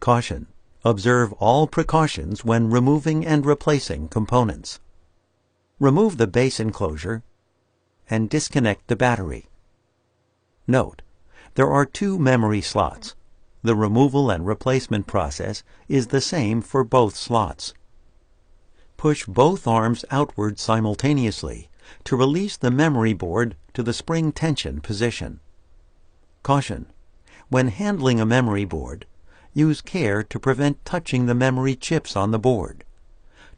Caution: observe all precautions when removing and replacing components. Remove the base enclosure and disconnect the battery. Note: there are two memory slots. The removal and replacement process is the same for both slots. Push both arms outward simultaneously to release the memory board to the spring tension position. Caution: when handling a memory board, use care to prevent touching the memory chips on the board.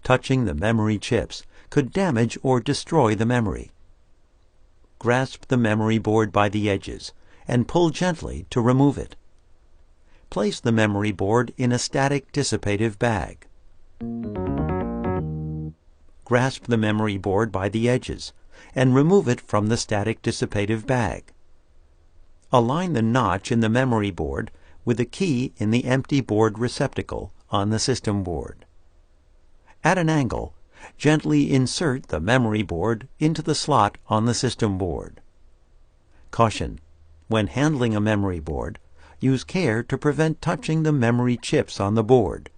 Touching the memory chips could damage or destroy the memory. Grasp the memory board by the edges and pull gently to remove it. Place the memory board in a static dissipative bag. Grasp the memory board by the edges and remove it from the static dissipative bag. Align the notch in the memory board with the key in the empty board receptacle on the system board. At an angle, gently insert the memory board into the slot on the system board. Caution: when handling a memory board, use care to prevent touching the memory chips on the board.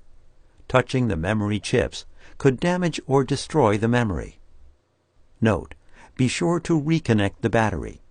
Touching the memory chips could damage or destroy the memory. Note: be sure to reconnect the battery.